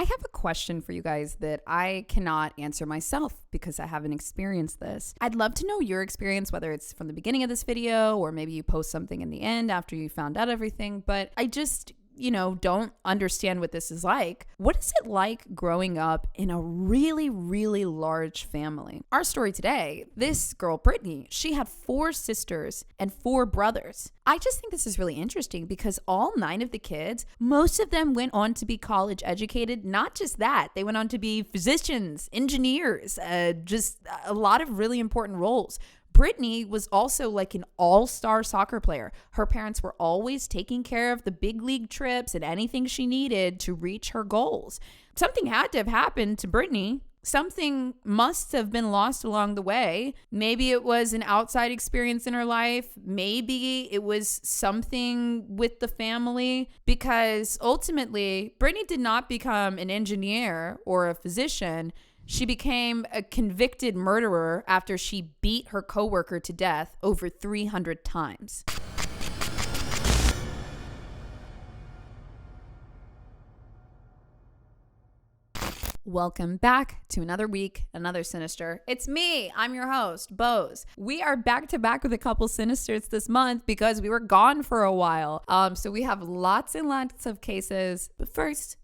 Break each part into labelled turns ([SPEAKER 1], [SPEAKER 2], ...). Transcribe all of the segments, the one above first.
[SPEAKER 1] I have a question for you guys that I cannot answer myself because I haven't experienced this. I'd love to know your experience, whether it's from the beginning of this video or maybe you post something in the end after you found out everything, but I just don't understand what this is like. What is it like growing up in a really, really large family? Our story today, this girl, Brittany, she had 4 sisters and 4 brothers. I just think this is really interesting because all 9 of the kids, most of them went on to be college educated. Not just that, they went on to be physicians, engineers, just a lot of really important roles. Brittany was also like an all-star soccer player. Her parents were always taking care of the big league trips and anything she needed to reach her goals. Something had to have happened to Brittany. Something must have been lost along the way. Maybe it was an outside experience in her life. Maybe it was something with the family, because ultimately, Brittany did not become an engineer or a physician. She became a convicted murderer after she beat her coworker to death over 300 times. Welcome back to another week, another Sinister. It's me, I'm your host, BOZE. We are back to back with a couple Sinisters this month because we were gone for a while. So we have lots and lots of cases. But first,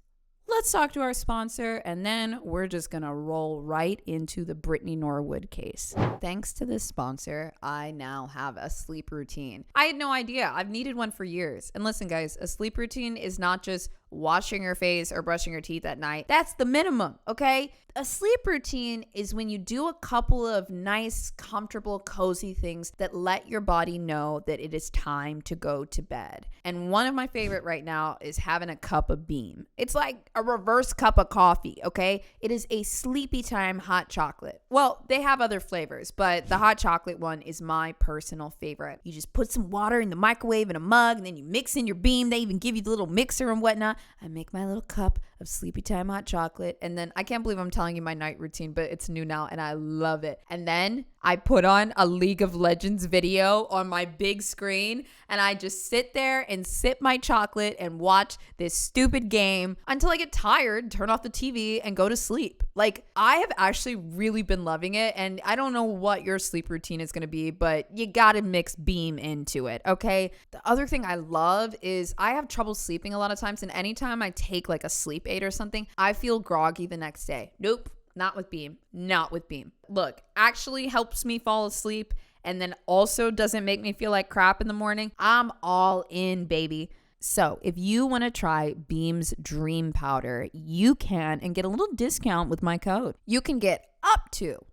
[SPEAKER 1] let's talk to our sponsor, and then we're just gonna roll right into the Brittany Norwood case. Thanks to this sponsor, I now have a sleep routine. I had no idea. I've needed one for years. And listen, guys, a sleep routine is not just washing your face or brushing your teeth at night. That's the minimum, okay? A sleep routine is when you do a couple of nice, comfortable, cozy things that let your body know that it is time to go to bed. And one of my favorite right now is having a cup of Beam. It's like a reverse cup of coffee, okay? It is a sleepy time hot chocolate. Well, they have other flavors, but the hot chocolate one is my personal favorite. You just put some water in the microwave in a mug, and then you mix in your Beam. They even give you the little mixer and whatnot. I make my little cup of sleepy time hot chocolate, and then I can't believe I'm telling you my night routine, but it's new now and I love it. And then I put on a League of Legends video on my big screen, and I just sit there and sip my chocolate and watch this stupid game until I get tired, turn off the TV, and go to sleep. Like, I have actually really been loving it, and I don't know what your sleep routine is going to be, but you got to mix Beam into it, okay? The other thing I love is I have trouble sleeping a lot of times, and anytime I take like a sleep aid or something, I feel groggy the next day. Nope. Not with Beam. Not with Beam. Look, actually helps me fall asleep and then also doesn't make me feel like crap in the morning. I'm all in, baby. So if you want to try Beam's Dream Powder, you can and get a little discount with my code. You can get up to,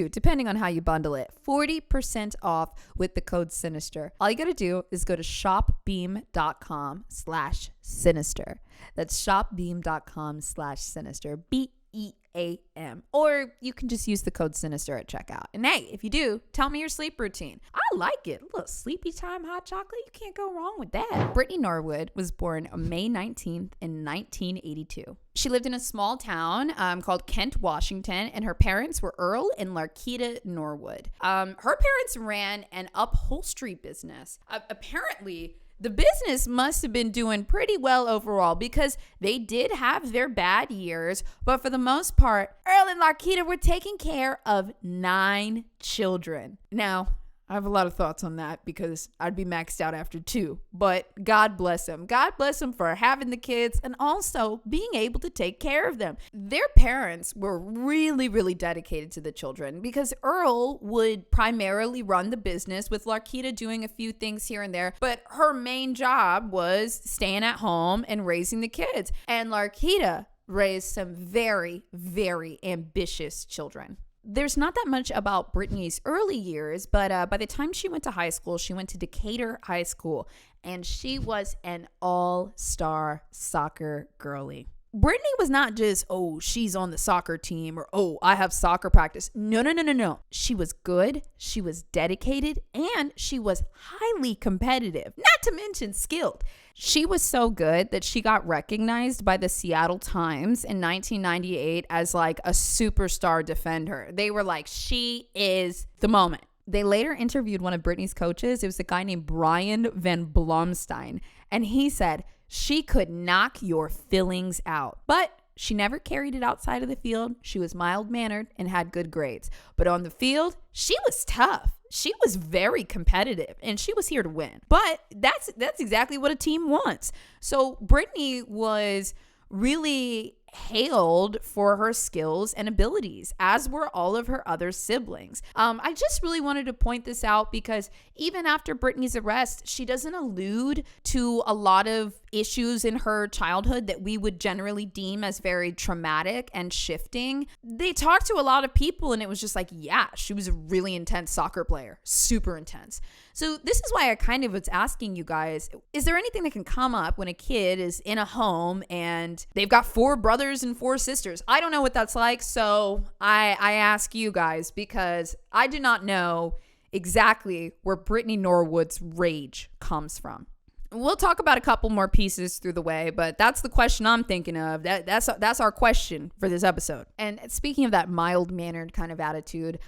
[SPEAKER 1] depending on how you bundle it, 40% off with the code SINISTER. All you got to do is go to shopbeam.com/sinister. That's shopbeam.com/sinister. BEAM. Or you can just use the code SINISTER at checkout. And hey, if you do, tell me your sleep routine. I like it. A little sleepy time hot chocolate. You can't go wrong with that. Brittany Norwood was born May 19th in 1982. She lived in a small town called Kent, Washington, and her parents were Earl and Larkita Norwood. Her parents ran an upholstery business. Apparently, the business must have been doing pretty well overall because they did have their bad years, but for the most part, Earl and Larkita were taking care of 9 children. Now, I have a lot of thoughts on that because I'd be maxed out after 2, but God bless them. God bless them for having the kids and also being able to take care of them. Their parents were really, really dedicated to the children because Earl would primarily run the business with Larkita doing a few things here and there, but her main job was staying at home and raising the kids. And Larkita raised some very, very ambitious children. There's not that much about Brittany's early years, but by the time she went to high school, she went to Decatur High School, and she was an all-star soccer girly. Brittany was not just, oh, she's on the soccer team or, oh, I have soccer practice. No. She was good, she was dedicated, and she was highly competitive, not to mention skilled. She was so good that she got recognized by the Seattle Times in 1998 as like a superstar defender. They were like, she is the moment. They later interviewed one of Brittany's coaches. It was a guy named Brian Van Blomstein. And he said, she could knock your fillings out. But she never carried it outside of the field. She was mild-mannered and had good grades. But on the field, she was tough. She was very competitive and she was here to win. But that's exactly what a team wants. So Brittany was really hailed for her skills and abilities, as were all of her other siblings. I just really wanted to point this out because even after Brittany's arrest, she doesn't allude to a lot of issues in her childhood that we would generally deem as very traumatic and shifting. They talked to a lot of people and it was just like, yeah, she was a really intense soccer player, super intense. So this is why I kind of was asking you guys, is there anything that can come up when a kid is in a home and they've got 4 brothers and 4 sisters? I don't know what that's like, so I ask you guys because I do not know exactly where Brittany Norwood's rage comes from. We'll talk about a couple more pieces through the way, but that's the question I'm thinking of. That's our question for this episode. And speaking of that mild-mannered kind of attitude,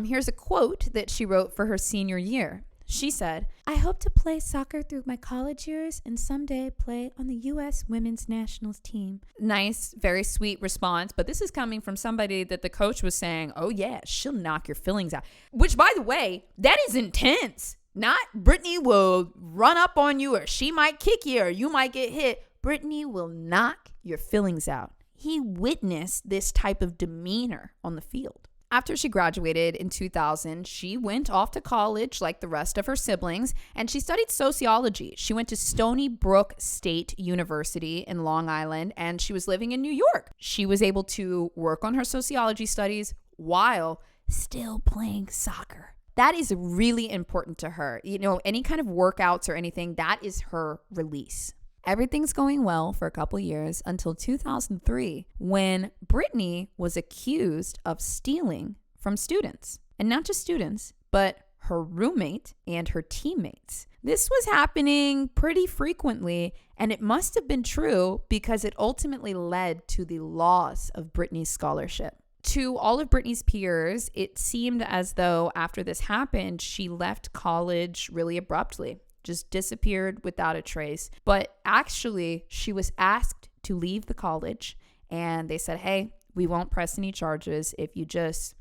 [SPEAKER 1] here's a quote that she wrote for her senior year. She said, "I hope to play soccer through my college years and someday play on the U.S. women's nationals team." Nice, very sweet response, but this is coming from somebody that the coach was saying, oh yeah, she'll knock your fillings out. Which, by the way, that is intense. Not Brittany will run up on you or she might kick you or you might get hit. Brittany will knock your fillings out. He witnessed this type of demeanor on the field. After she graduated in 2000, she went off to college like the rest of her siblings, and she studied sociology. She went to Stony Brook State University in Long Island, and she was living in New York. She was able to work on her sociology studies while still playing soccer. That is really important to her. You know, any kind of workouts or anything, that is her release. Everything's going well for a couple years until 2003 when Brittany was accused of stealing from students. And not just students, but her roommate and her teammates. This was happening pretty frequently, and it must have been true because it ultimately led to the loss of Brittany's scholarship. To all of Brittany's peers, it seemed as though after this happened, she left college really abruptly. Just disappeared without a trace. But actually, she was asked to leave the college and they said, hey, we won't press any charges if you just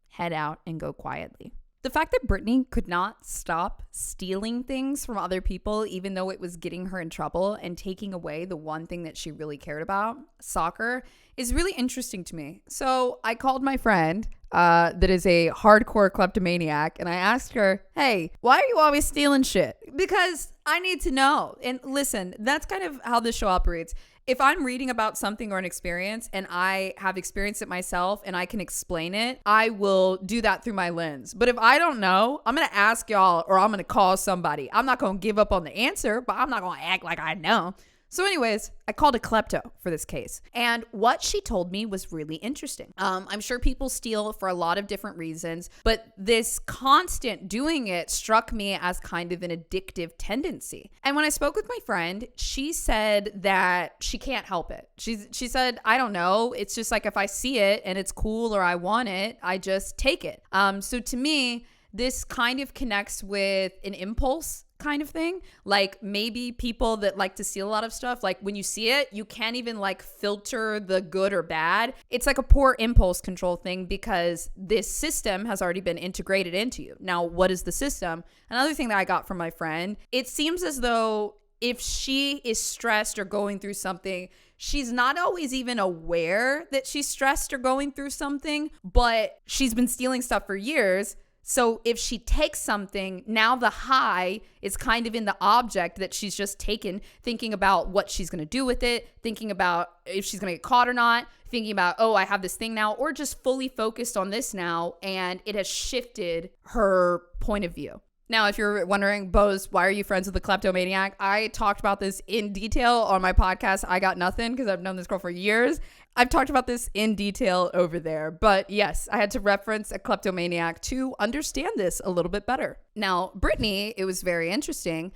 [SPEAKER 1] head out and go quietly. The fact that Brittany could not stop stealing things from other people, even though it was getting her in trouble and taking away the one thing that she really cared about, soccer, is really interesting to me. So I called my friend that is a hardcore kleptomaniac and I asked her, hey, why are you always stealing shit? Because I need to know. And listen, that's kind of how this show operates. If I'm reading about something or an experience and I have experienced it myself and I can explain it, I will do that through my lens. But if I don't know, I'm going to ask y'all or I'm going to call somebody. I'm not going to give up on the answer, but I'm not going to act like I know. So anyways, I called a klepto for this case. And what she told me was really interesting. I'm sure people steal for a lot of different reasons, but this constant doing it struck me as kind of an addictive tendency. And when I spoke with my friend, she said that she can't help it. She said, I don't know. It's just like if I see it and it's cool or I want it, I just take it. So to me, this kind of connects with an impulse kind of thing. Like maybe people that like to steal a lot of stuff, like when you see it, you can't even like filter the good or bad. It's like a poor impulse control thing because this system has already been integrated into you. Now, what is the system? Another thing that I got from my friend, it seems as though if she is stressed or going through something, she's not always even aware that she's stressed or going through something, but she's been stealing stuff for years. So if she takes something, now the high is kind of in the object that she's just taken, thinking about what she's going to do with it, thinking about if she's going to get caught or not, thinking about, oh, I have this thing now, or just fully focused on this now, and it has shifted her point of view. Now, if you're wondering, BOZE, why are you friends with a kleptomaniac? I talked about this in detail on my podcast, I Got Nothing, because I've known this girl for years. I've talked about this in detail over there. But yes, I had to reference a kleptomaniac to understand this a little bit better. Now, Brittany, it was very interesting.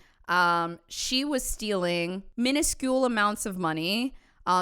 [SPEAKER 1] She was stealing minuscule amounts of money,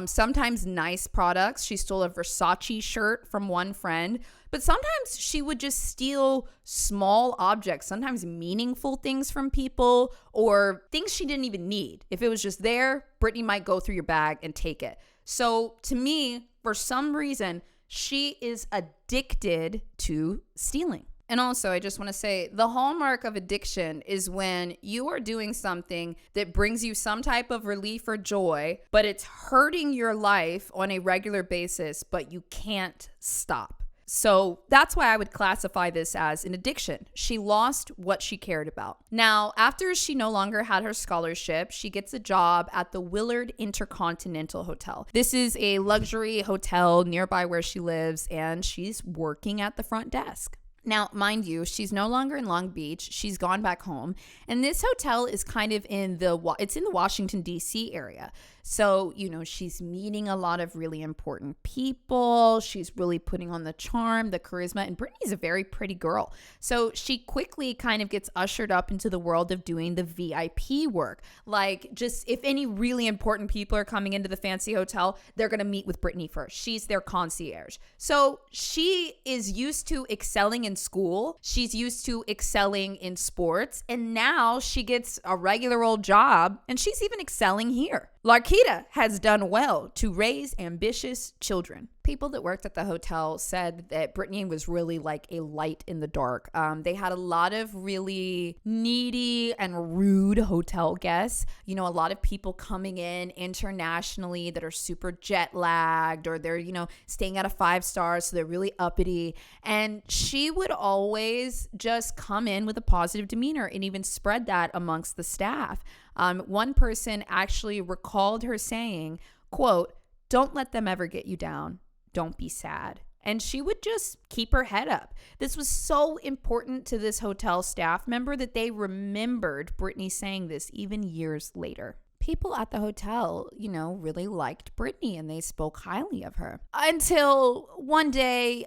[SPEAKER 1] sometimes nice products. She stole a Versace shirt from one friend. But sometimes she would just steal small objects, sometimes meaningful things from people or things she didn't even need. If it was just there, Brittany might go through your bag and take it. So to me, for some reason, she is addicted to stealing. And also, I just want to say the hallmark of addiction is when you are doing something that brings you some type of relief or joy, but it's hurting your life on a regular basis, but you can't stop. So that's why I would classify this as an addiction. She lost what she cared about. Now, after she no longer had her scholarship, she gets a job at the Willard Intercontinental Hotel. This is a luxury hotel nearby where she lives, and she's working at the front desk. Now, mind you, she's no longer in Long Beach. She's gone back home. And this hotel is kind of in the Washington, D.C. area. So, she's meeting a lot of really important people. She's really putting on the charm, the charisma. And Brittany's a very pretty girl. So she quickly kind of gets ushered up into the world of doing the VIP work. Like, just if any really important people are coming into the fancy hotel, they're going to meet with Brittany first. She's their concierge. So she is used to excelling in school. She's used to excelling in sports. And now she gets a regular old job, and she's even excelling here. Larkita has done well to raise ambitious children. People that worked at the hotel said that Brittany was really like a light in the dark. They had a lot of really needy and rude hotel guests. A lot of people coming in internationally that are super jet lagged, or they're, staying at a 5-star, so they're really uppity. And she would always just come in with a positive demeanor and even spread that amongst the staff. One person actually recalled her saying, quote, "Don't let them ever get you down. Don't be sad." And she would just keep her head up. This was so important to this hotel staff member that they remembered Brittany saying this even years later. People at the hotel, really liked Brittany, and they spoke highly of her. Until one day,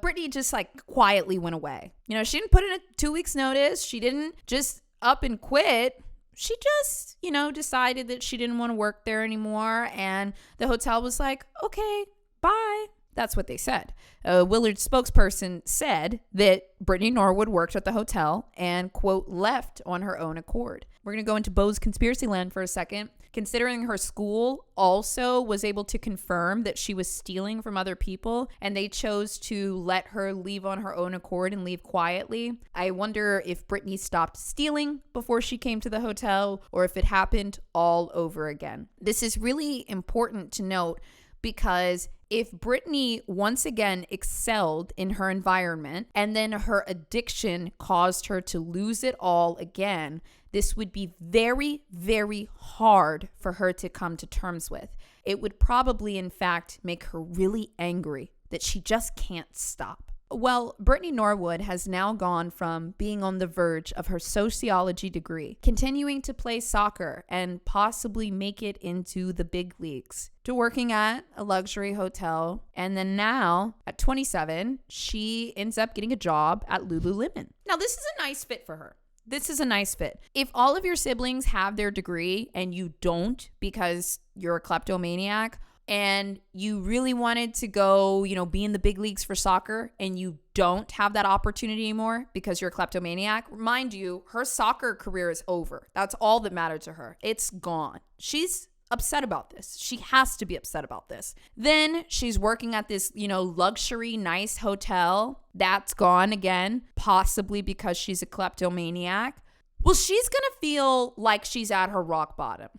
[SPEAKER 1] Brittany just quietly went away. She didn't put in a 2 weeks notice. She didn't just up and quit. She just, decided that she didn't want to work there anymore. And the hotel was like, okay, bye. That's what they said. A Willard spokesperson said that Brittany Norwood worked at the hotel and, quote, left on her own accord. We're going to go into BOZE conspiracy land for a second. Considering her school also was able to confirm that she was stealing from other people, and they chose to let her leave on her own accord and leave quietly, I wonder if Brittany stopped stealing before she came to the hotel, or if it happened all over again. This is really important to note, because if Brittany once again excelled in her environment and then her addiction caused her to lose it all again, this would be very, very hard for her to come to terms with. It would probably, in fact, make her really angry that she just can't stop. Well, Brittany Norwood has now gone from being on the verge of her sociology degree, continuing to play soccer and possibly make it into the big leagues, to working at a luxury hotel. And then now, at 27, she ends up getting a job at Lululemon. Now, this is a nice fit for her. This is a nice fit. If all of your siblings have their degree and you don't because you're a kleptomaniac, and you really wanted to go, be in the big leagues for soccer, and you don't have that opportunity anymore because you're a kleptomaniac, mind you, her soccer career is over. That's all that mattered to her. It's gone. She's upset about this. She has to be upset about this. Then she's working at this, luxury, nice hotel. That's gone again, possibly because she's a kleptomaniac. Well, she's going to feel like she's at her rock bottom.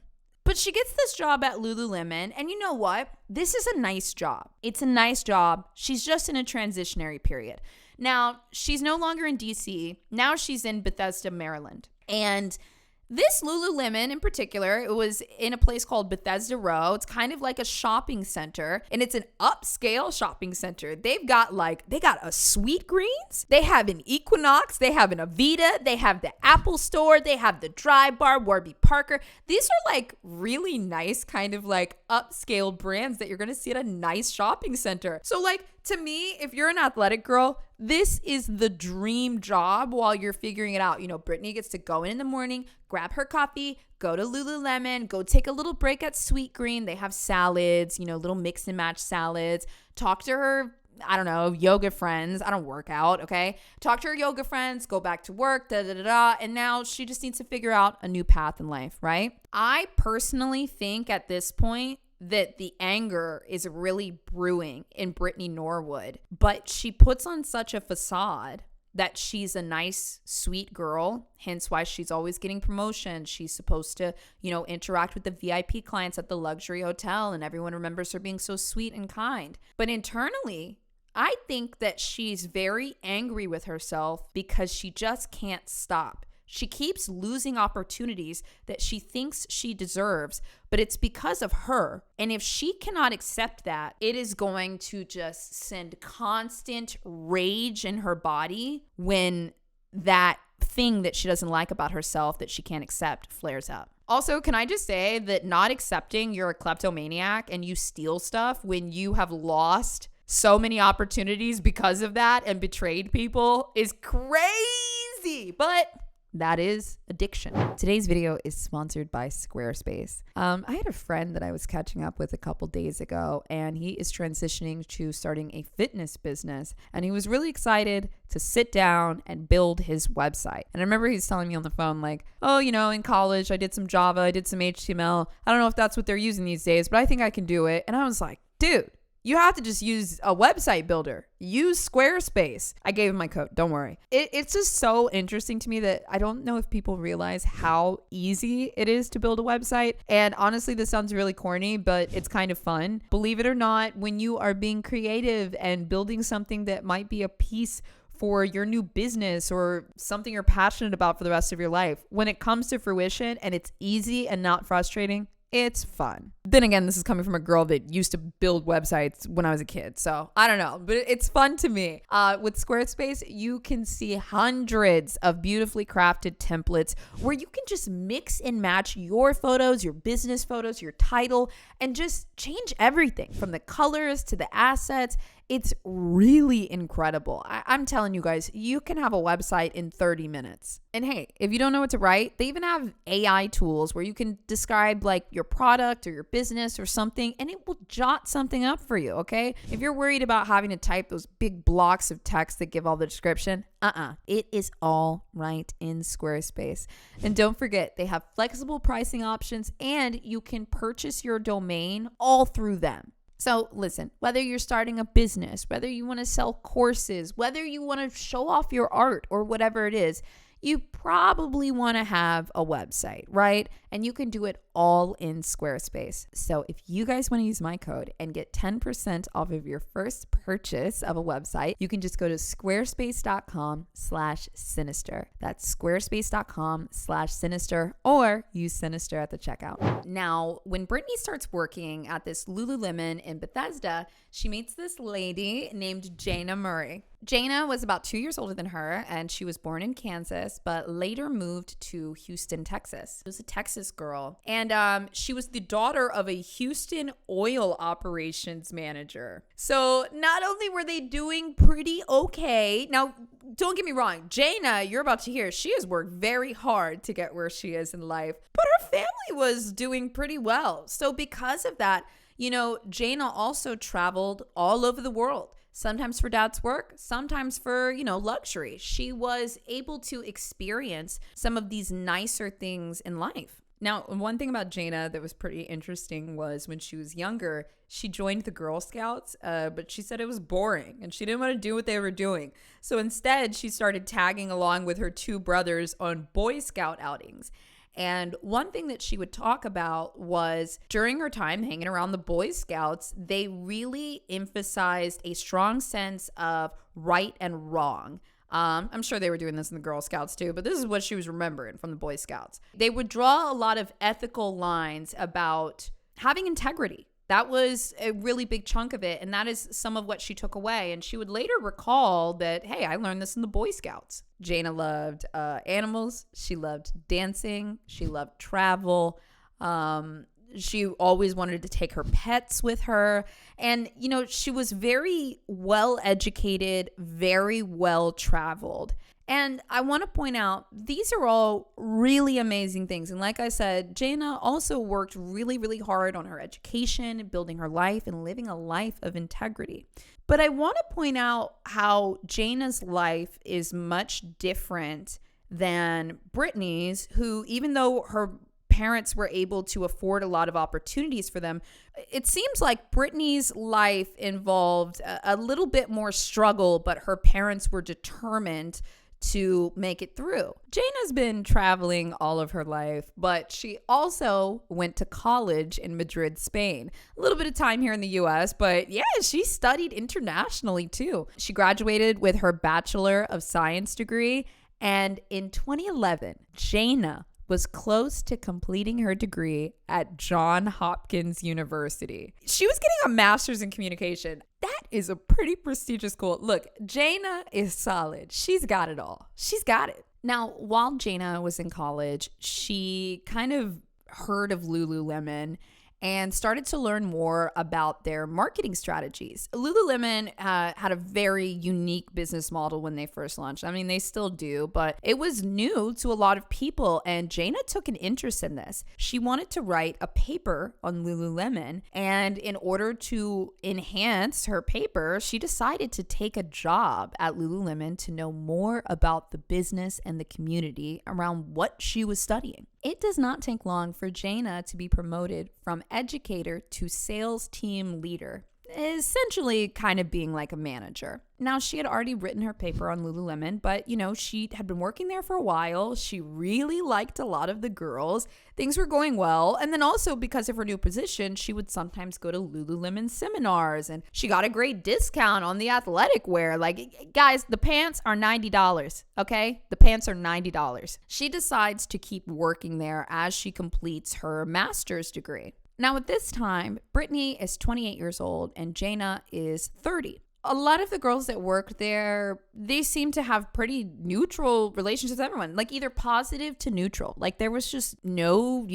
[SPEAKER 1] But she gets this job at Lululemon, and you know what? This is a nice job. It's a nice job. She's just in a transitionary period. Now, she's no longer in DC. Now she's in Bethesda, Maryland. And this Lululemon in particular, it was in a place called Bethesda Row. It's kind of like a shopping center, and it's an upscale shopping center. They got a Sweet Greens. They have an Equinox. They have an Avita. They have the Apple Store. They have the Dry Bar, Warby Parker. These are really nice kind of upscale brands that you're going to see at a nice shopping center. So to me, if you're an athletic girl, this is the dream job while you're figuring it out. Brittany gets to go in the morning, grab her coffee, go to Lululemon, go take a little break at Sweet Green. They have salads, little mix and match salads. Talk to her, yoga friends. I don't work out, okay? Talk to her yoga friends, go back to work, and now she just needs to figure out a new path in life, right? I personally think at this point that the anger is really brewing in Brittany Norwood, but she puts on such a facade that she's a nice, sweet girl, hence why she's always getting promotions. She's supposed to, interact with the VIP clients at the luxury hotel, and everyone remembers her being so sweet and kind. But internally, I think that she's very angry with herself because she just can't stop. She keeps losing opportunities that she thinks she deserves, but it's because of her. And if she cannot accept that, it is going to just send constant rage in her body when that thing that she doesn't like about herself that she can't accept flares up. Also, can I just say that not accepting you're a kleptomaniac and you steal stuff when you have lost so many opportunities because of that and betrayed people is crazy, but that is addiction. Today's video is sponsored by Squarespace. I had a friend that I was catching up with a couple days ago, and he is transitioning to starting a fitness business, and he was really excited to sit down and build his website. And I remember he's telling me on the phone like, oh, in college I did some Java, I did some HTML. I don't know if that's what they're using these days, but I think I can do it. And I was like, dude, you have to just use a website builder. Use Squarespace. I gave him my code. Don't worry. It's just so interesting to me that I don't know if people realize how easy it is to build a website. And honestly, this sounds really corny, but it's kind of fun. Believe it or not, when you are being creative and building something that might be a piece for your new business or something you're passionate about for the rest of your life, when it comes to fruition and it's easy and not frustrating, it's fun. Then again, this is coming from a girl that used to build websites when I was a kid. So I don't know, but it's fun to me. With Squarespace, you can see hundreds of beautifully crafted templates where you can just mix and match your photos, your business photos, your title, and just change everything from the colors to the assets. It's really incredible. I'm telling you guys, you can have a website in 30 minutes. And hey, if you don't know what to write, they even have AI tools where you can describe like your product or your business or something, and it will jot something up for you, okay? If you're worried about having to type those big blocks of text that give all the description, it is all right in Squarespace. And don't forget, they have flexible pricing options and you can purchase your domain all through them. So listen, whether you're starting a business, whether you want to sell courses, whether you want to show off your art or whatever it is, you probably want to have a website, right? And you can do it all in Squarespace. So if you guys want to use my code and get 10% off of your first purchase of a website, you can just go to squarespace.com/sinister. That's squarespace.com/sinister, or use Sinister at the checkout. Now, when Brittany starts working at this Lululemon in Bethesda, she meets this lady named Jayna Murray. Jayna was about 2 years older than her, and she was born in Kansas, but later moved to Houston, Texas. She was a Texas girl, and she was the daughter of a Houston oil operations manager. So not only were they doing pretty okay, now don't get me wrong, Jayna, you're about to hear, she has worked very hard to get where she is in life, but her family was doing pretty well. So because of that, Jayna also traveled all over the world. Sometimes for dad's work, sometimes for, luxury. She was able to experience some of these nicer things in life. Now, one thing about Jayna that was pretty interesting was when she was younger, she joined the Girl Scouts, but she said it was boring and she didn't want to do what they were doing. So instead, she started tagging along with her two brothers on Boy Scout outings. And one thing that she would talk about was during her time hanging around the Boy Scouts, they really emphasized a strong sense of right and wrong. I'm sure they were doing this in the Girl Scouts too, but this is what she was remembering from the Boy Scouts. They would draw a lot of ethical lines about having integrity. That was a really big chunk of it, and that is some of what she took away. And she would later recall that, hey, I learned this in the Boy Scouts. Jayna loved animals. She loved dancing. She loved travel. She always wanted to take her pets with her. And, she was very well educated, very well traveled. And I want to point out, these are all really amazing things. And like I said, Jayna also worked really, really hard on her education, building her life, and living a life of integrity. But I want to point out how Jayna's life is much different than Brittany's, who, even though her parents were able to afford a lot of opportunities for them. It seems like Brittany's life involved a little bit more struggle, but her parents were determined to make it through. Jayna's been traveling all of her life, but she also went to college in Madrid, Spain. A little bit of time here in the US, but yeah, she studied internationally too. She graduated with her Bachelor of Science degree, and in 2011, Jayna was close to completing her degree at Johns Hopkins University. She was getting a master's in communication. That is a pretty prestigious school. Look, Jayna is solid. She's got it all. She's got it. Now, while Jayna was in college, she kind of heard of Lululemon and started to learn more about their marketing strategies. Lululemon had a very unique business model when they first launched. I mean, they still do, but it was new to a lot of people, and Jayna took an interest in this. She wanted to write a paper on Lululemon, and in order to enhance her paper, she decided to take a job at Lululemon to know more about the business and the community around what she was studying. It does not take long for Jayna to be promoted from educator to sales team leader, essentially kind of being like a manager. Now, she had already written her paper on Lululemon, but, she had been working there for a while. She really liked a lot of the girls. Things were going well. And then also because of her new position, she would sometimes go to Lululemon seminars, and she got a great discount on the athletic wear. Like, guys, the pants are $90, okay? The pants are $90. She decides to keep working there as she completes her master's degree. Now, at this time, Brittany is 28 years old and Jayna is 30. A lot of the girls that work there, they seem to have pretty neutral relationships with everyone, like either positive to neutral. Like there was just no,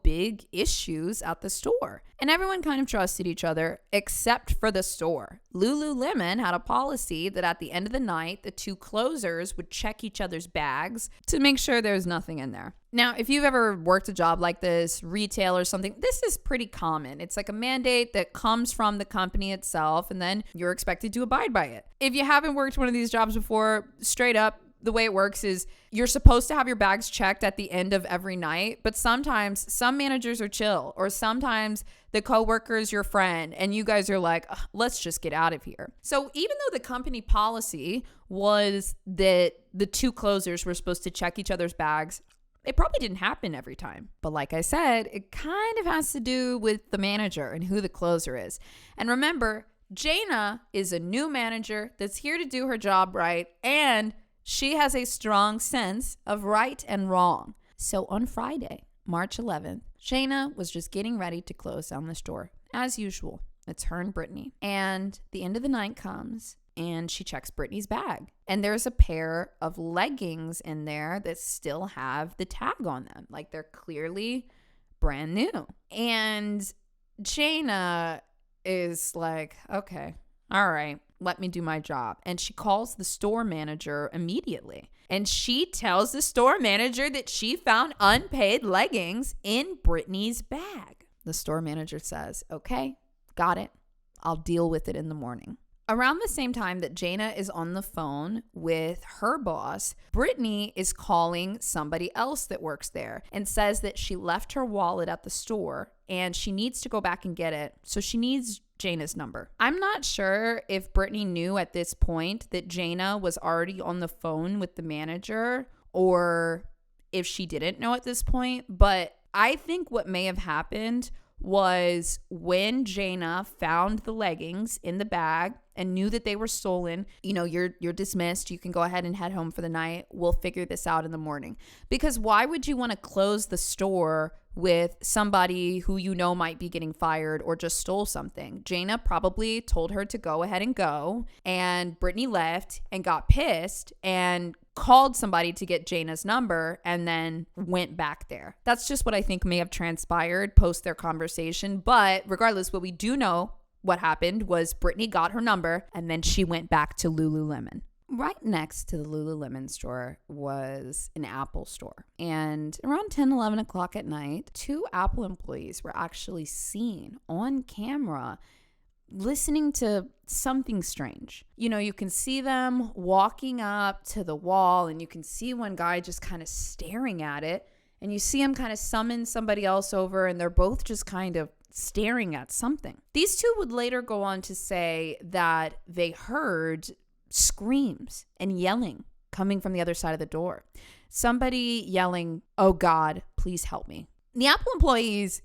[SPEAKER 1] big issues at the store. And everyone kind of trusted each other except for the store. Lululemon had a policy that at the end of the night, the two closers would check each other's bags to make sure there's nothing in there. Now, if you've ever worked a job like this, retail or something, this is pretty common. It's like a mandate that comes from the company itself, and then you're expected to abide by it. If you haven't worked one of these jobs before, straight up, the way it works is you're supposed to have your bags checked at the end of every night, but sometimes some managers are chill, or sometimes the coworker is your friend and you guys are like, let's just get out of here. So even though the company policy was that the two closers were supposed to check each other's bags, it probably didn't happen every time. But like I said, it kind of has to do with the manager and who the closer is. And remember, Jayna is a new manager that's here to do her job right, and she has a strong sense of right and wrong. So on Friday, March 11th, Jayna was just getting ready to close down the store. As usual, it's her and Brittany. And the end of the night comes, and she checks Brittany's bag. And there's a pair of leggings in there that still have the tag on them. Like they're clearly brand new. And Jayna is like, okay, all right, let me do my job. And she calls the store manager immediately. And she tells the store manager that she found unpaid leggings in Brittany's bag. The store manager says, okay, got it. I'll deal with it in the morning. Around the same time that Jayna is on the phone with her boss, Brittany is calling somebody else that works there and says that she left her wallet at the store and she needs to go back and get it. So she needs Jayna's number. I'm not sure if Brittany knew at this point that Jayna was already on the phone with the manager or if she didn't know at this point, but I think what may have happened was when Jayna found the leggings in the bag and knew that they were stolen, you're dismissed. You can go ahead and head home for the night. We'll figure this out in the morning. Because why would you want to close the store with somebody who might be getting fired or just stole something? Jayna probably told her to go ahead and go, and Brittany left and got pissed and called somebody to get Jayna's number and then went back there. That's just what I think may have transpired post their conversation. But regardless, what we do know what happened was Brittany got her number and then she went back to Lululemon. Right next to the Lululemon store was an Apple store. And around 10, 11 o'clock at night, two Apple employees were actually seen on camera listening to something strange. You can see them walking up to the wall and you can see one guy just kind of staring at it. And you see him kind of summon somebody else over, and they're both just kind of staring at something. These two would later go on to say that they heard screams and yelling coming from the other side of the door. Somebody yelling, "Oh God, please help me." The Apple employees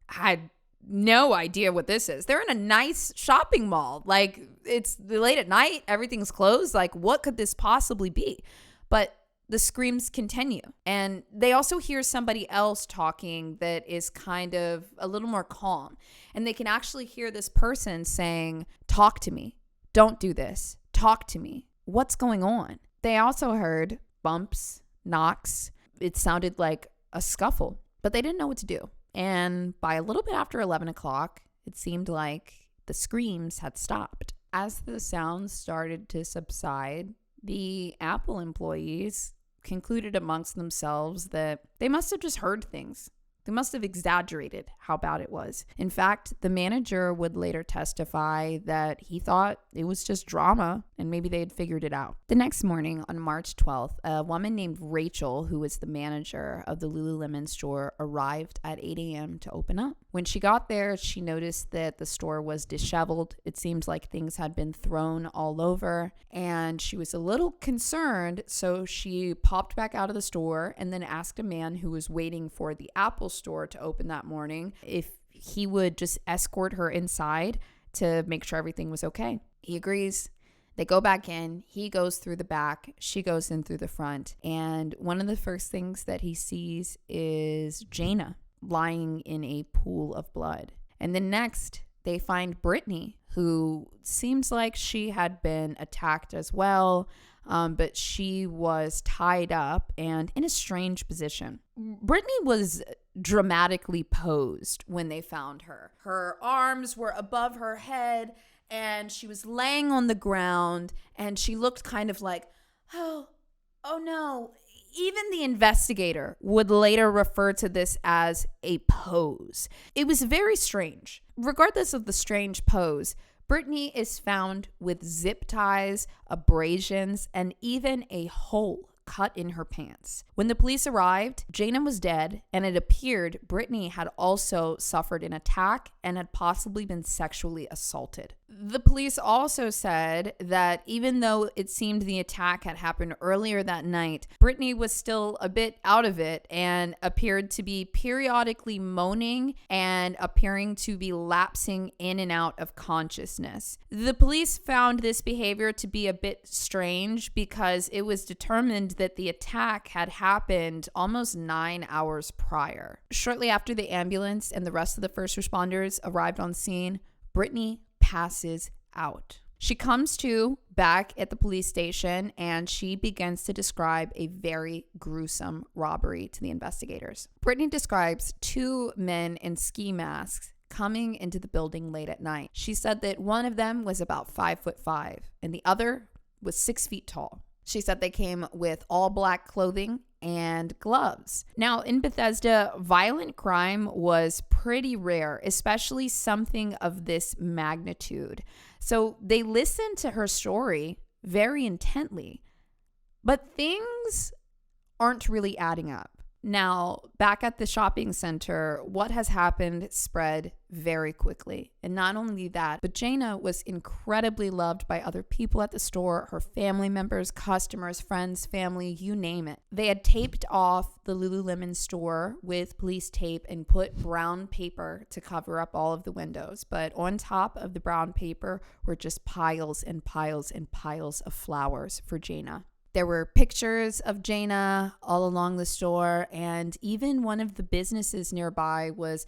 [SPEAKER 1] had no idea what this is. They're in a nice shopping mall. Like, it's late at night, everything's closed. Like, what could this possibly be? But the screams continue. And they also hear somebody else talking that is kind of a little more calm. And they can actually hear this person saying, "Talk to me. Don't do this. Talk to me. What's going on?" They also heard bumps, knocks. It sounded like a scuffle, but they didn't know what to do. And by a little bit after 11 o'clock, it seemed like the screams had stopped. As the sounds started to subside, the Apple employees concluded amongst themselves that they must have just heard things. They must have exaggerated how bad it was. In fact, the manager would later testify that he thought it was just drama and maybe they had figured it out. The next morning, on March 12th, a woman named Rachel, who was the manager of the Lululemon store, arrived at 8 a.m. to open up. When she got there, she noticed that the store was disheveled. It seemed like things had been thrown all over, and she was a little concerned, so she popped back out of the store and then asked a man who was waiting for the Apple store to open that morning if he would just escort her inside to make sure everything was okay. He agrees. They go back in. He goes through the back. She goes in through the front. And one of the first things that he sees is Jayna lying in a pool of blood. And then next, they find Brittany, who seems like she had been attacked as well, but she was tied up and in a strange position. Brittany was dramatically posed when they found her. Her arms were above her head, and she was laying on the ground, and she looked kind of like, oh no. Even the investigator would later refer to this as a pose. It was very strange. Regardless of the strange pose, Brittany is found with zip ties, abrasions, and even a hole cut in her pants. When the police arrived, Jayna was dead, and it appeared Brittany had also suffered an attack and had possibly been sexually assaulted. The police also said that even though it seemed the attack had happened earlier that night, Brittany was still a bit out of it and appeared to be periodically moaning and appearing to be lapsing in and out of consciousness. The police found this behavior to be a bit strange because it was determined that the attack had happened almost 9 hours prior. Shortly after the ambulance and the rest of the first responders arrived on scene, Brittany passes out. She comes to back at the police station, and she begins to describe a very gruesome robbery to the investigators. Brittany describes two men in ski masks coming into the building late at night. She said that one of them was about 5'5" and the other was 6 feet tall. She said they came with all black clothing and gloves. Now, in Bethesda, violent crime was pretty rare, especially something of this magnitude. So they listened to her story very intently, but things aren't really adding up. Now, back at the shopping center, what has happened spread very quickly. And not only that, but Jayna was incredibly loved by other people at the store, her family members, customers, friends, family, you name it. They had taped off the Lululemon store with police tape and put brown paper to cover up all of the windows. But on top of the brown paper were just piles and piles and piles of flowers for Jayna. There were pictures of Jayna all along the store, and even one of the businesses nearby was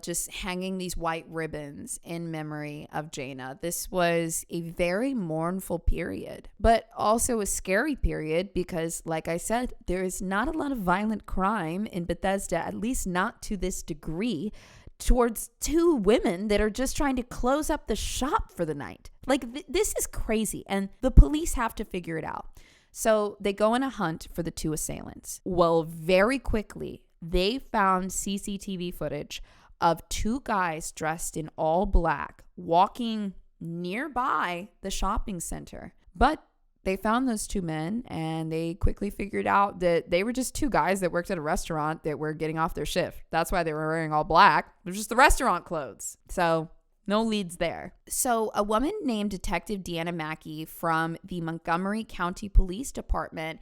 [SPEAKER 1] just hanging these white ribbons in memory of Jayna. This was a very mournful period, but also a scary period because, like I said, there is not a lot of violent crime in Bethesda, at least not to this degree, towards two women that are just trying to close up the shop for the night. Like, this is crazy, and the police have to figure it out. So they go on a hunt for the two assailants. Well, very quickly, they found CCTV footage of two guys dressed in all black walking nearby the shopping center. But They found those two men and they quickly figured out that they were just two guys that worked at a restaurant that were getting off their shift. That's why they were wearing all black. It was just the restaurant clothes. So no leads there. So a woman named Detective Deanna Mackey from the Montgomery County Police Department,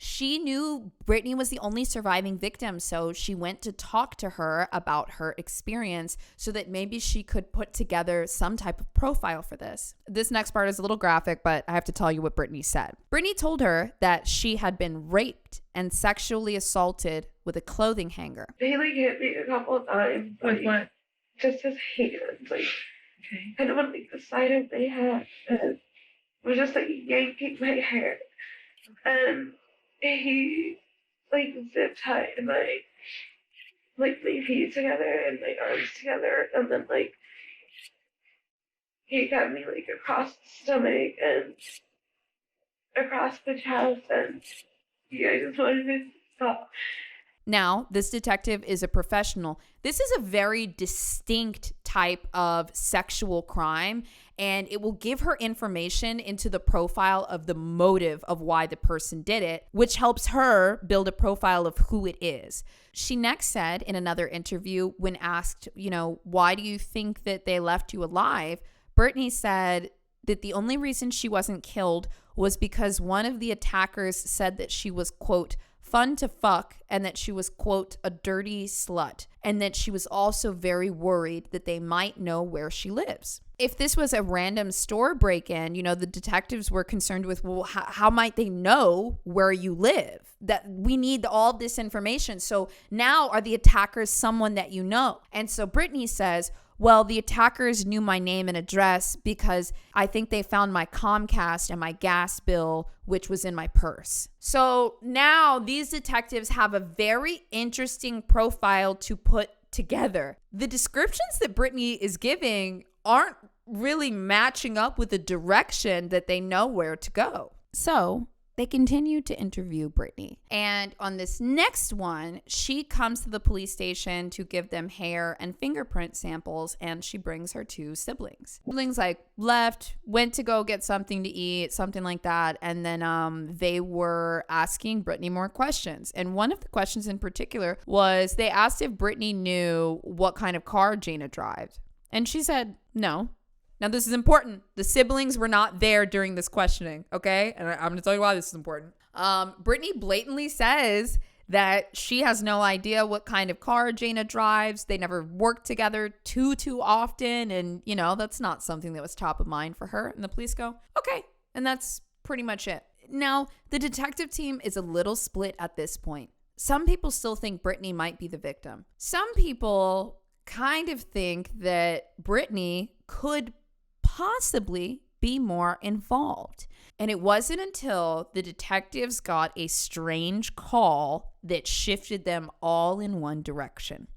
[SPEAKER 1] she knew Brittany was the only surviving victim, so she went to talk to her about her experience so that maybe she could put together some type of profile for this. This next part is a little graphic, but I have to tell you what Brittany said. Brittany told her that she had been raped and sexually assaulted with a clothing hanger.
[SPEAKER 2] He hit me a couple of times.
[SPEAKER 3] With what?
[SPEAKER 2] Just his hands,
[SPEAKER 3] Okay.
[SPEAKER 2] kind of on the side of my head, and was just yanking my hair. And he zip tied my feet together and my arms together, and then he got me across the stomach and across the chest, and I just wanted to stop.
[SPEAKER 1] Now, this detective is a professional. This is a very distinct type of sexual crime, and it will give her information into the profile of the motive of why the person did it, which helps her build a profile of who it is. She next said in another interview, when asked, why do you think that they left you alive? Brittany said that the only reason she wasn't killed was because one of the attackers said that she was, quote, fun to fuck, and that she was, quote, a dirty slut, and that she was also very worried that they might know where she lives. If this was a random store break-in, the detectives were concerned with, well, how might they know where you live? That we need all this information. So now are the attackers someone that you know? And so Brittany says, well, the attackers knew my name and address because I think they found my Comcast and my gas bill, which was in my purse. So now these detectives have a very interesting profile to put together. The descriptions that Brittany is giving aren't really matching up with the direction that they know where to go. So they continue to interview Brittany. And on this next one, she comes to the police station to give them hair and fingerprint samples, and she brings her two siblings. Siblings left, went to go get something to eat, something like that. And then they were asking Brittany more questions. And one of the questions in particular was they asked if Brittany knew what kind of car Jayna drives. And she said no. Now, this is important. The siblings were not there during this questioning, okay? And I'm going to tell you why this is important. Brittany blatantly says that she has no idea what kind of car Jayna drives. They never worked together too often. And, that's not something that was top of mind for her. And the police go, okay. And that's pretty much it. Now, the detective team is a little split at this point. Some people still think Brittany might be the victim. Some people kind of think that Brittany could possibly be more involved. And it wasn't until the detectives got a strange call that shifted them all in one direction.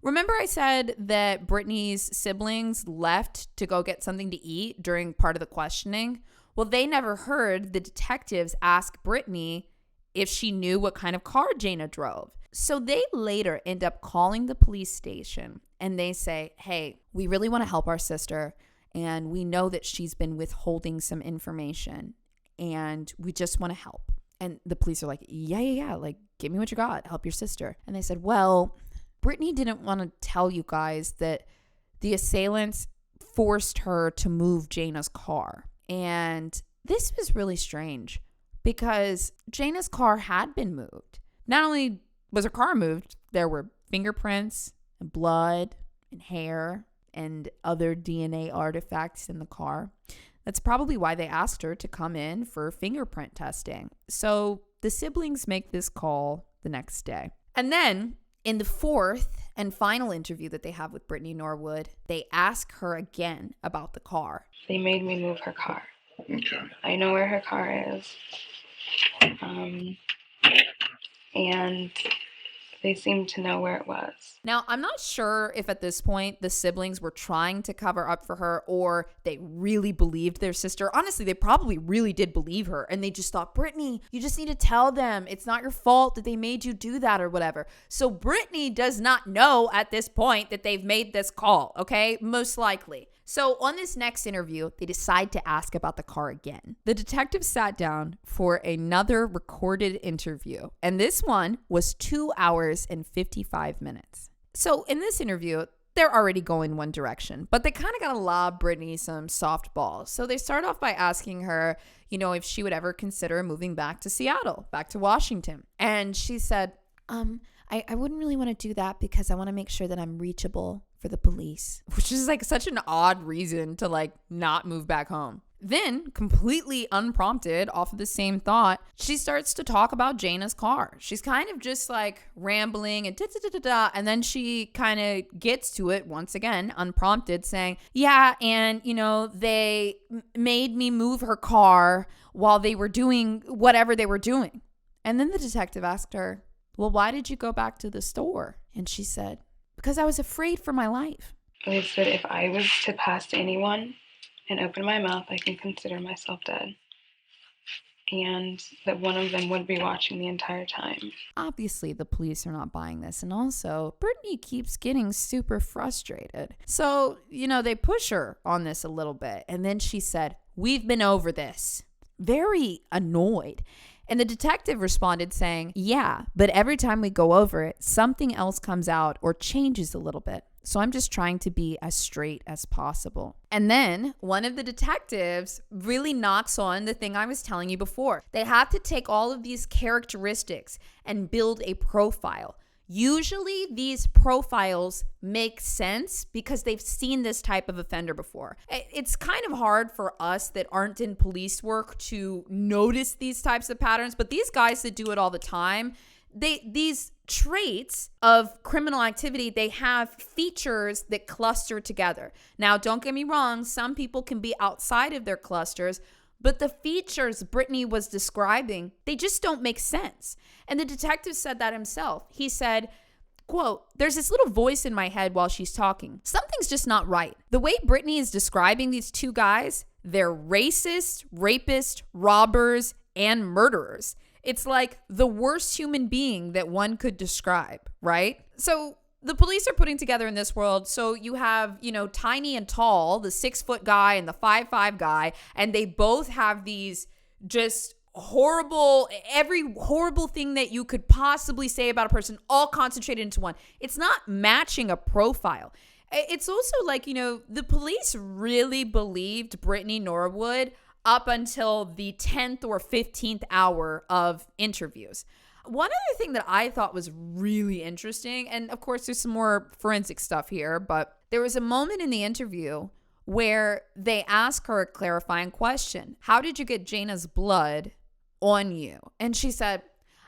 [SPEAKER 1] Remember I said that Brittany's siblings left to go get something to eat during part of the questioning? Well, they never heard the detectives ask Brittany if she knew what kind of car Jayna drove. So they later end up calling the police station and they say, hey, we really want to help our sister. And we know that she's been withholding some information and we just want to help. And the police are like, yeah. Give me what you got. Help your sister. And they said, well, Brittany didn't want to tell you guys that the assailants forced her to move Jayna's car. And this was really strange because Jayna's car had been moved. Not only was her car moved, there were fingerprints and blood and hair and other DNA artifacts in the car. That's probably why they asked her to come in for fingerprint testing. So the siblings make this call the next day. And then in the fourth and final interview that they have with Brittany Norwood, they ask her again about the car.
[SPEAKER 3] They made me move her car.
[SPEAKER 4] Okay.
[SPEAKER 3] I know where her car is. And they seemed to know where it was.
[SPEAKER 1] Now, I'm not sure if at this point the siblings were trying to cover up for her or they really believed their sister. Honestly, they probably really did believe her and they just thought, Brittany, you just need to tell them. It's not your fault that they made you do that or whatever. So Brittany does not know at this point that they've made this call, okay? Most likely. So on this next interview, they decide to ask about the car again. The detective sat down for another recorded interview, and this one was 2 hours and 55 minutes. So in this interview, they're already going one direction, but they kind of got to lob Brittany some softballs. So they start off by asking her, if she would ever consider moving back to Seattle, back to Washington. And she said, I wouldn't really want to do that because I want to make sure that I'm reachable for the police, which is like such an odd reason to like not move back home. Then, completely unprompted off of the same thought, she starts to talk about Jayna's car. She's kind of just like rambling and da-da-da-da-da, and then she kind of gets to it once again, unprompted, saying, yeah, and they made me move her car while they were doing whatever they were doing. And then the detective asked her, well, why did you go back to the store? And she said, because I was afraid for my life.
[SPEAKER 3] They said if I was to pass anyone and open my mouth, I can consider myself dead. And that one of them would be watching the entire time.
[SPEAKER 1] Obviously, the police are not buying this. And also, Brittany keeps getting super frustrated. So, they push her on this a little bit. And then she said, we've been over this. Very annoyed. And the detective responded saying, yeah, but every time we go over it, something else comes out or changes a little bit. So I'm just trying to be as straight as possible. And then one of the detectives really knocks on the thing I was telling you before. They have to take all of these characteristics and build a profile. Usually these profiles make sense because they've seen this type of offender before. It's kind of hard for us that aren't in police work to notice these types of patterns, but these guys that do it all the time, these traits of criminal activity, they have features that cluster together. Now, don't get me wrong, some people can be outside of their clusters, but the features Brittany was describing, they just don't make sense. And the detective said that himself. He said, quote, there's this little voice in my head while she's talking. Something's just not right. The way Brittany is describing these two guys, they're racist, rapist, robbers, and murderers. It's like the worst human being that one could describe, right? So the police are putting together in this world. So you have, tiny and tall, the 6-foot guy and the 5'5" guy, and they both have these just every horrible thing that you could possibly say about a person, all concentrated into one. It's not matching a profile. It's also like, the police really believed Brittany Norwood up until the 10th or 15th hour of interviews. One other thing that I thought was really interesting, and of course there's some more forensic stuff here, but there was a moment in the interview where they ask her a clarifying question. How did you get Jayna's blood on you? And she said,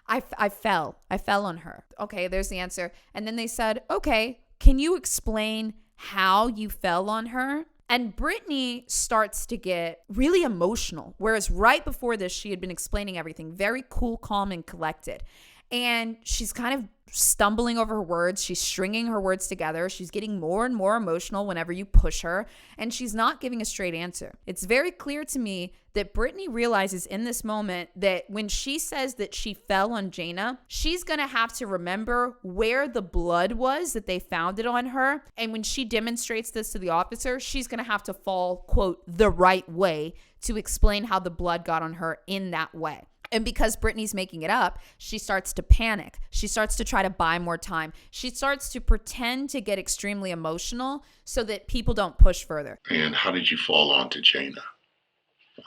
[SPEAKER 1] I fell on her. Okay, there's the answer. And then they said, okay, can you explain how you fell on her? And Brittany starts to get really emotional, whereas right before this, she had been explaining everything very cool, calm, and collected. And she's kind of stumbling over her words. She's stringing her words together. She's getting more and more emotional whenever you push her, and she's not giving a straight answer. It's very clear to me that Brittany realizes in this moment that when she says that she fell on Jayna, she's going to have to remember where the blood was that they found it on her. And when she demonstrates this to the officer, she's going to have to fall, quote, the right way to explain how the blood got on her in that way. And because Brittany's making it up, she starts to panic. She starts to try to buy more time. She starts to pretend to get extremely emotional so that people don't push further.
[SPEAKER 4] And how did you fall onto Jayna?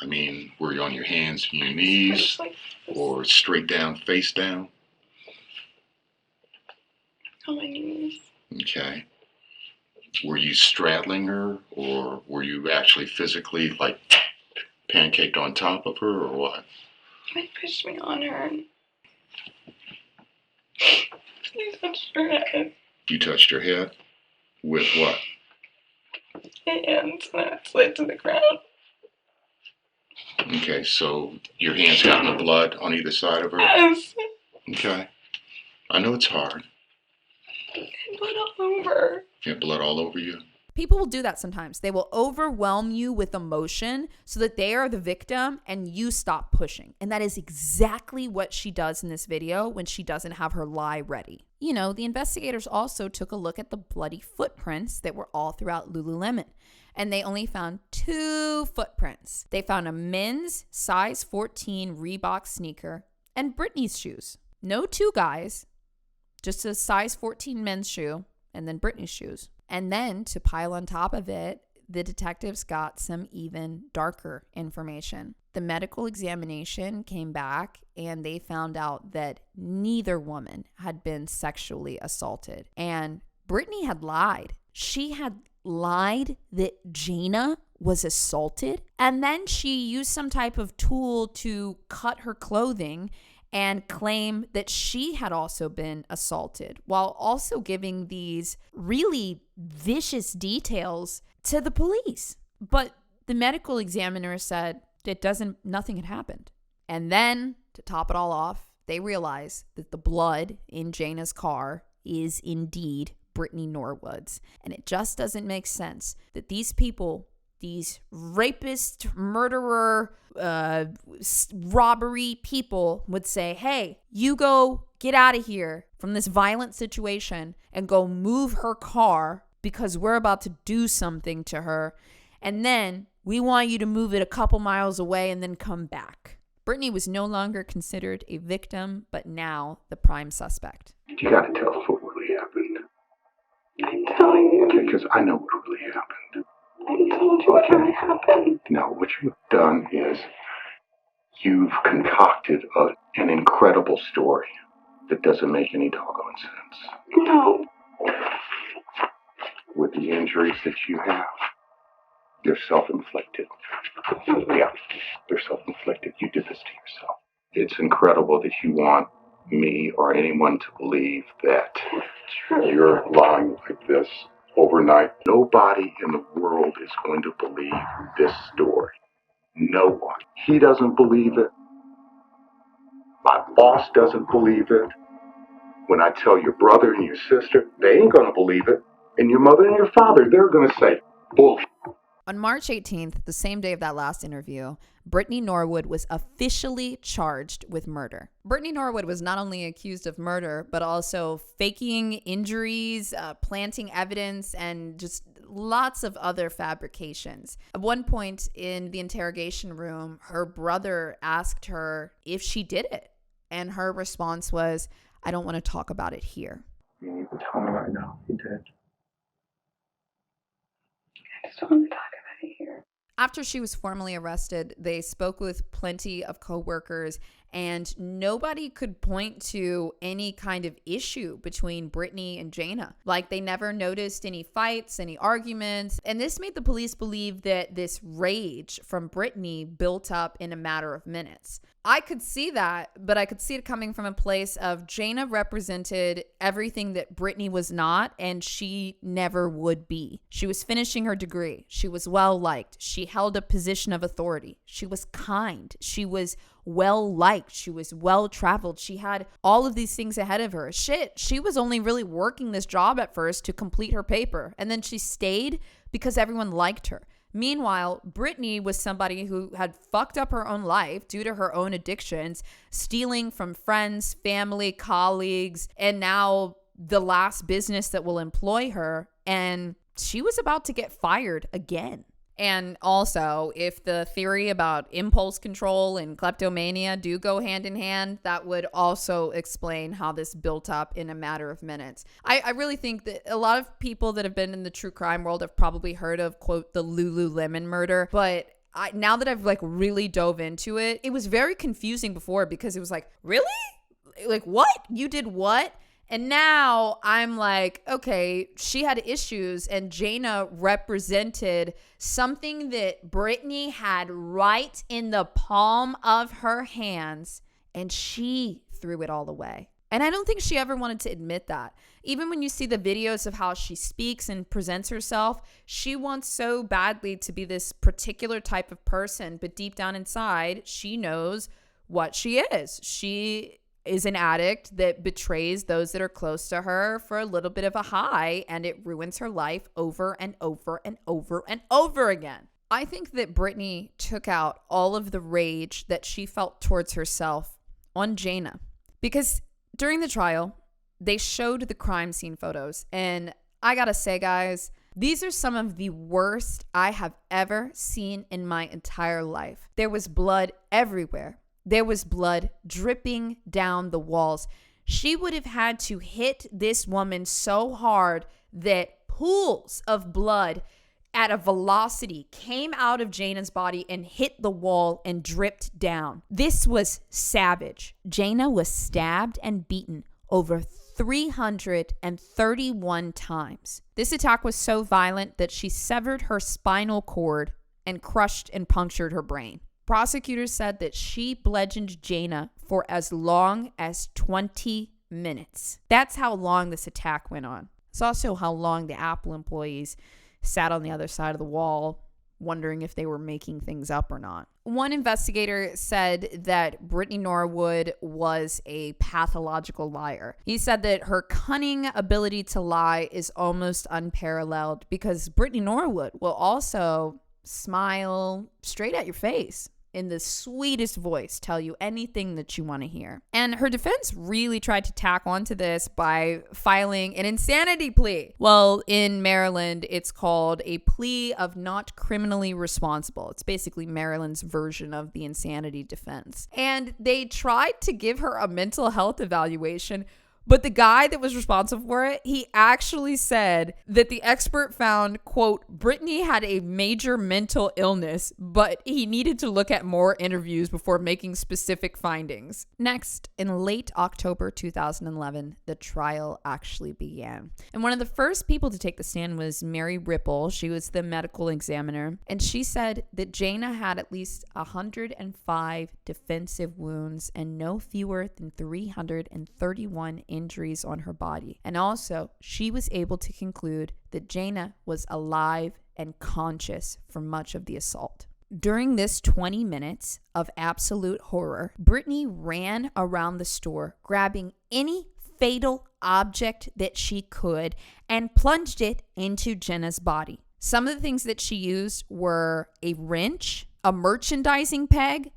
[SPEAKER 4] I mean, were you on your hands and your knees or straight down, face down?
[SPEAKER 3] On my knees.
[SPEAKER 4] Okay. Were you straddling her or were you actually physically like pancaked on top of her or what?
[SPEAKER 3] They pushed me on her and they touched her head.
[SPEAKER 4] You touched her head? With what?
[SPEAKER 3] And then it slid to the ground.
[SPEAKER 4] Okay, so your hands got in the blood on either side of her?
[SPEAKER 3] Yes.
[SPEAKER 4] Okay. I know it's hard.
[SPEAKER 3] And blood all over.
[SPEAKER 4] You have blood all over you?
[SPEAKER 1] People will do that sometimes. They will overwhelm you with emotion so that they are the victim and you stop pushing. And that is exactly what she does in this video when she doesn't have her lie ready. You know, the investigators also took a look at the bloody footprints that were all throughout Lululemon. And they only found 2 footprints. They found a men's size 14 Reebok sneaker and Brittany's shoes. No 2 guys, just a size 14 men's shoe and then Brittany's shoes. And then to pile on top of it, the detectives got some even darker information. The medical examination came back and they found out that neither woman had been sexually assaulted. And Brittany had lied. She had lied that Jayna was assaulted. And then she used some type of tool to cut her clothing and claim that she had also been assaulted, while also giving these really vicious details to the police. But the medical examiner said nothing had happened. And then, to top it all off, they realized that the blood in Jayna's car is indeed Brittany Norwood's. And it just doesn't make sense that these people, these rapist, murderer, robbery people would say, hey, you go get out of here from this violent situation and go move her car because we're about to do something to her. And then we want you to move it a couple miles away and then come back. Brittany was no longer considered a victim, but now the prime suspect.
[SPEAKER 5] You gotta tell us what really happened.
[SPEAKER 3] I'm telling you.
[SPEAKER 5] Because I know what really happened.
[SPEAKER 3] I told you what really happened.
[SPEAKER 5] No, what you've done is you've concocted an incredible story that doesn't make any doggone sense.
[SPEAKER 3] No.
[SPEAKER 5] With the injuries that you have, they're self-inflicted. Yeah, they're self-inflicted. You did this to yourself. It's incredible that you want me or anyone to believe that you're lying like this overnight. Nobody in the world is going to believe this story. No one. He doesn't believe it. My boss doesn't believe it. When I tell your brother and your sister, they ain't going to believe it. And your mother and your father, they're going to say, bullshit.
[SPEAKER 1] On March 18th, the same day of that last interview, Brittany Norwood was officially charged with murder. Brittany Norwood was not only accused of murder, but also faking injuries, planting evidence, and just lots of other fabrications. At one point in the interrogation room, her brother asked her if she did it. And her response was, I don't want to talk about it here.
[SPEAKER 5] You can tell me right now, he did.
[SPEAKER 3] I just don't want to talk about it here.
[SPEAKER 1] After she was formally arrested, they spoke with plenty of coworkers, and nobody could point to any kind of issue between Brittany and Jayna. Like, they never noticed any fights, any arguments, and this made the police believe that this rage from Brittany built up in a matter of minutes. I could see that, but I could see it coming from a place of Jayna represented everything that Brittany was not, and she never would be. She was finishing her degree. She was well-liked. She held a position of authority. She was kind. She was well-liked. She was well-traveled. She had all of these things ahead of her. Shit, she was only really working this job at first to complete her paper, and then she stayed because everyone liked her. Meanwhile, Brittany was somebody who had fucked up her own life due to her own addictions, stealing from friends, family, colleagues, and now the last business that will employ her. And she was about to get fired again. And also, if the theory about impulse control and kleptomania do go hand in hand, that would also explain how this built up in a matter of minutes. I really think that a lot of people that have been in the true crime world have probably heard of, quote, the Lululemon murder. But now that I've really dove into it, it was very confusing before because it was like, really? Like, what? You did what? And now I'm like, okay, she had issues and Jayna represented something that Brittany had right in the palm of her hands, and she threw it all away. And I don't think she ever wanted to admit that. Even when you see the videos of how she speaks and presents herself, she wants so badly to be this particular type of person, but deep down inside, she knows what she is. She is an addict that betrays those that are close to her for a little bit of a high, and it ruins her life over and over and over and over again. I think that Brittany took out all of the rage that she felt towards herself on Jayna, because during the trial, they showed the crime scene photos, and I gotta say, guys, these are some of the worst I have ever seen in my entire life. There was blood everywhere. There was blood dripping down the walls. She would have had to hit this woman so hard that pools of blood at a velocity came out of Jayna's body and hit the wall and dripped down. This was savage. Jayna was stabbed and beaten over 331 times. This attack was so violent that she severed her spinal cord and crushed and punctured her brain. Prosecutors said that she bludgeoned Jayna for as long as 20 minutes. That's how long this attack went on. It's also how long the Apple employees sat on the other side of the wall wondering if they were making things up or not. One investigator said that Brittany Norwood was a pathological liar. He said that her cunning ability to lie is almost unparalleled because Brittany Norwood will also smile straight at your face in the sweetest voice, tell you anything that you want to hear. And her defense really tried to tack onto this by filing an insanity plea. Well, in Maryland, it's called a plea of not criminally responsible. It's basically Maryland's version of the insanity defense. And they tried to give her a mental health evaluation, but the guy that was responsible for it, he actually said that the expert found, quote, Brittany had a major mental illness, but he needed to look at more interviews before making specific findings. Next, in late October 2011, the trial actually began. And one of the first people to take the stand was Mary Ripple. She was the medical examiner. And she said that Jayna had at least 105 defensive wounds and no fewer than 331 injuries on her body. And also, she was able to conclude that Jayna was alive and conscious for much of the assault. During this 20 minutes of absolute horror, Brittany ran around the store, grabbing any fatal object that she could and plunged it into Jenna's body. Some of the things that she used were a wrench, a merchandising peg,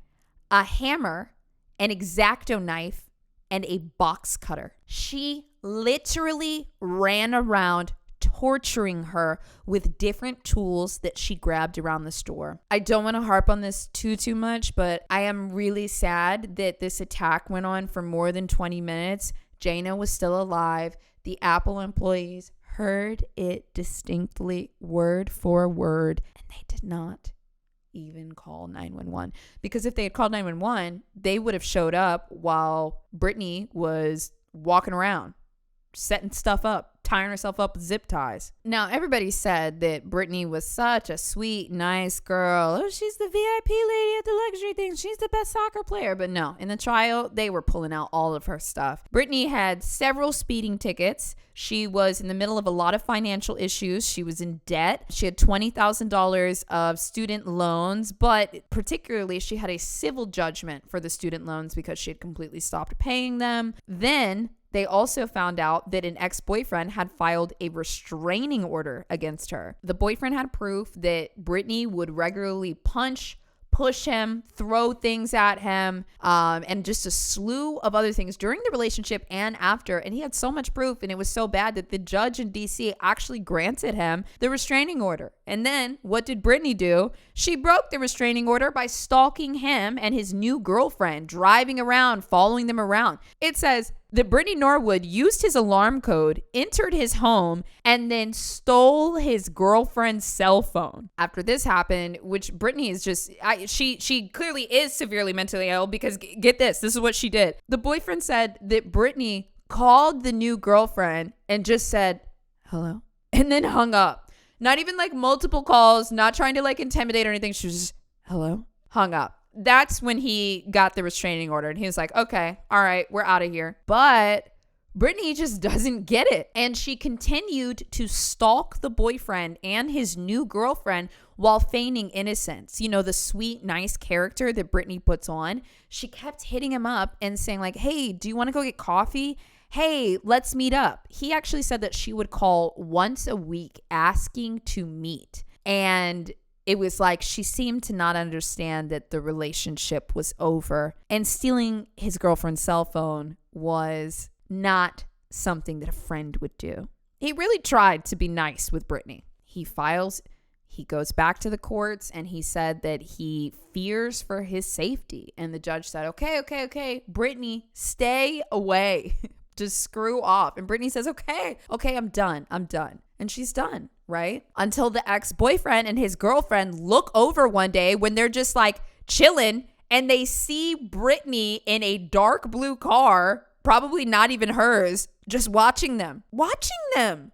[SPEAKER 1] a hammer, an X-Acto knife, and a box cutter. She literally ran around torturing her with different tools that she grabbed around the store. I don't want to harp on this too much, but I am really sad that this attack went on for more than 20 minutes. Jayna was still alive. The Apple employees heard it distinctly, word for word, and they did not even call 911, because if they had called 911, they would have showed up while Brittany was walking around, setting stuff up, tying herself up with zip ties. Now, everybody said that Brittany was such a sweet, nice girl. Oh, she's the VIP lady at the luxury thing. She's the best soccer player. But no, in the trial, they were pulling out all of her stuff. Brittany had several speeding tickets. She was in the middle of a lot of financial issues. She was in debt. She had $20,000 of student loans, but particularly she had a civil judgment for the student loans because she had completely stopped paying them. Then they also found out that an ex-boyfriend had filed a restraining order against her. The boyfriend had proof that Brittany would regularly punch, push him, throw things at him, and just a slew of other things during the relationship and after. And he had so much proof, and it was so bad that the judge in DC actually granted him the restraining order. And then what did Brittany do? She broke the restraining order by stalking him and his new girlfriend, driving around, following them around. It says that Brittany Norwood used his alarm code, entered his home, and then stole his girlfriend's cell phone. After this happened, which Brittany is just, she clearly is severely mentally ill, because get this is what she did. The boyfriend said that Brittany called the new girlfriend and just said, hello, and then hung up. Not even like multiple calls, not trying to like intimidate or anything. She was just, hello, hung up. That's when he got the restraining order, and he was like, okay, all right, we're out of here. But Brittany just doesn't get it. And she continued to stalk the boyfriend and his new girlfriend while feigning innocence. You know, the sweet, nice character that Brittany puts on. She kept hitting him up and saying like, hey, do you want to go get coffee? Hey, let's meet up. He actually said that she would call once a week asking to meet. And it was like she seemed to not understand that the relationship was over. And stealing his girlfriend's cell phone was not something that a friend would do. He really tried to be nice with Brittany. He goes back to the courts and he said that he fears for his safety. And the judge said, okay, Brittany, stay away. Just screw off. And Brittany says, okay, I'm done. And she's done, right? Until the ex-boyfriend and his girlfriend look over one day when they're just like chilling and they see Brittany in a dark blue car, probably not even hers, just watching them.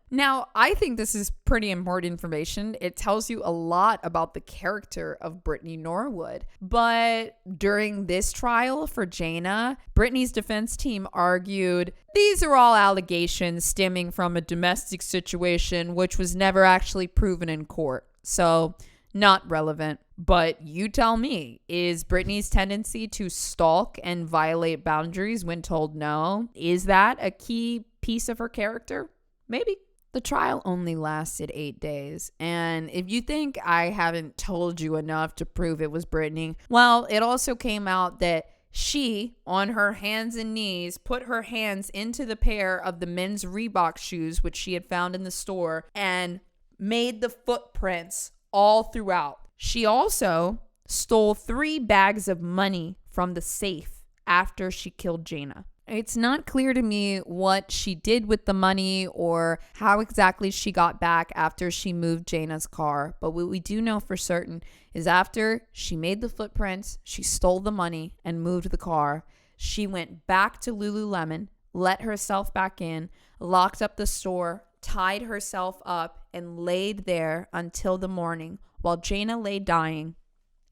[SPEAKER 1] Now, I think this is pretty important information. It tells you a lot about the character of Brittany Norwood. But during this trial for Jayna, Brittany's defense team argued these are all allegations stemming from a domestic situation which was never actually proven in court. So, not relevant. But you tell me, is Brittany's tendency to stalk and violate boundaries when told no, is that a key piece of her character? Maybe. The trial only lasted 8 days. And if you think I haven't told you enough to prove it was Brittany, well, it also came out that she, on her hands and knees, put her hands into the pair of the men's Reebok shoes, which she had found in the store, and made the footprints all throughout. She also stole 3 bags of money from the safe after she killed Jayna. It's not clear to me what she did with the money or how exactly she got back after she moved Jayna's car. But what we do know for certain is after she made the footprints, she stole the money and moved the car. She went back to Lululemon, let herself back in, locked up the store, tied herself up, and laid there until the morning while Jayna lay dying,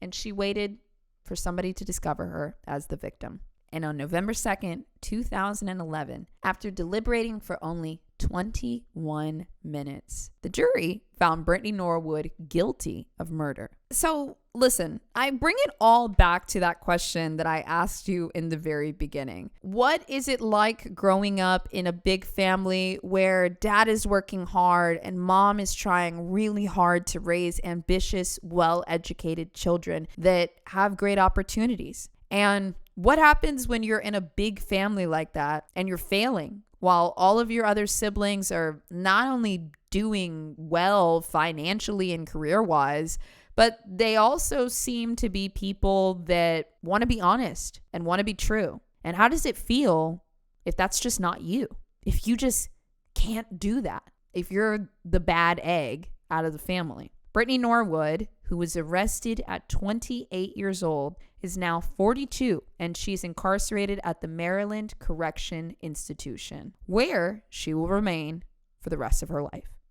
[SPEAKER 1] and she waited for somebody to discover her as the victim. And on November 2nd, 2011, after deliberating for only 21 minutes, the jury found Brittany Norwood guilty of murder. So listen, I bring it all back to that question that I asked you in the very beginning. What is it like growing up in a big family where dad is working hard and mom is trying really hard to raise ambitious, well-educated children that have great opportunities? And what happens when you're in a big family like that and you're failing while all of your other siblings are not only doing well financially and career-wise, but they also seem to be people that want to be honest and want to be true? And how does it feel if that's just not you? If you just can't do that? If you're the bad egg out of the family? Brittany Norwood, who was arrested at 28 years old, is now 42, and she's incarcerated at the Maryland Correction Institution, where she will remain for the rest of her life.